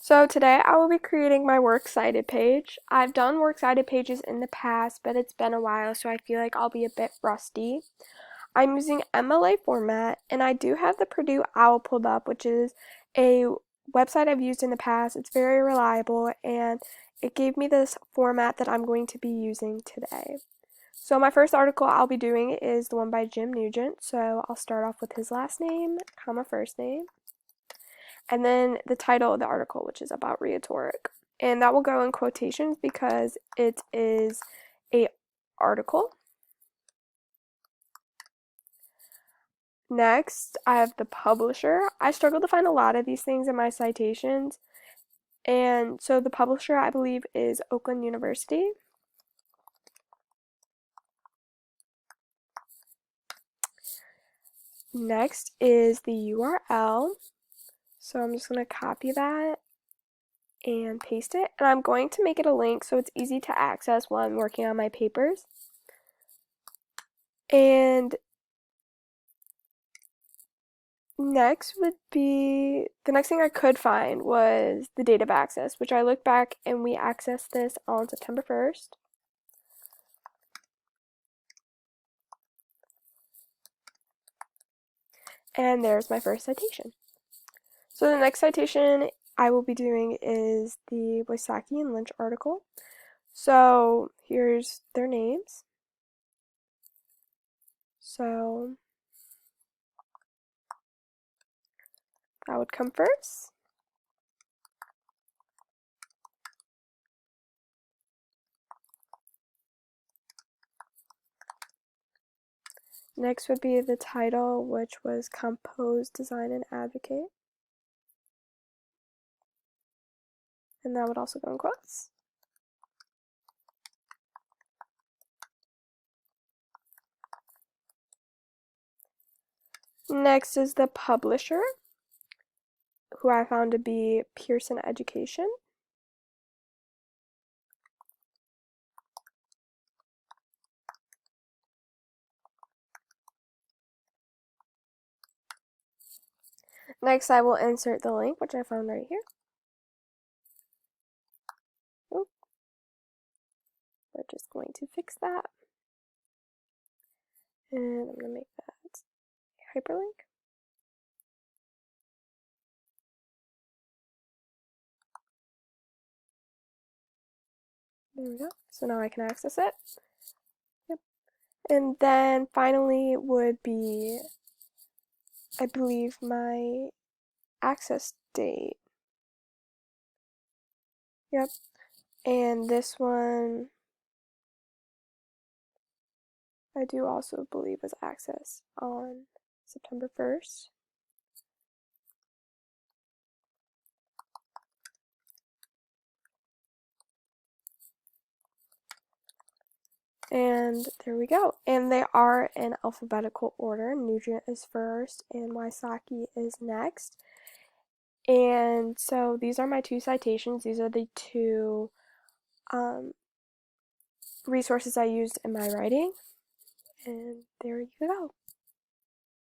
So today I will be creating my works cited page. I've done works cited pages in the past, but it's been a while, so I feel like I'll be a bit rusty. I'm using MLA format, and I do have the Purdue OWL pulled up, which is a website I've used in the past. It's very reliable, and it gave me this format that I'm going to be using today. So my first article I'll be doing is the one by Jim Nugent, so I'll start off with his last name, comma, first name, and then the title of the article, which is about rhetoric. And that will go in quotations because it is a article. Next, I have the publisher. I struggled to find a lot of these things in my citations. And so the publisher, I believe, is Oakland University. Next is the URL. So I'm just going to copy that and paste it. And I'm going to make it a link so it's easy to access while I'm working on my papers. And next would be, the next thing I could find was the date of access, which I looked back and we accessed this on September 1st. And there's my first citation. So the next citation I will be doing is the Wysocki and Lynch article. So here's their names. So that would come first. Next would be the title, which was Compose, Design, and Advocate. And that would also go in quotes. Next is the publisher, who I found to be Pearson Education. Next, I will insert the link, which I found right here. Oop. We're just going to fix that. And I'm going to make that a hyperlink. There we go. So now I can access it. Yep. And then finally would be, I believe, my access date. Yep. And this one, I do also believe was accessed on September 1st. And there we go. And they are in alphabetical order. Nugent is first and Wysocki is next. And so these are my two citations. These are the two resources I used in my writing. And there you go.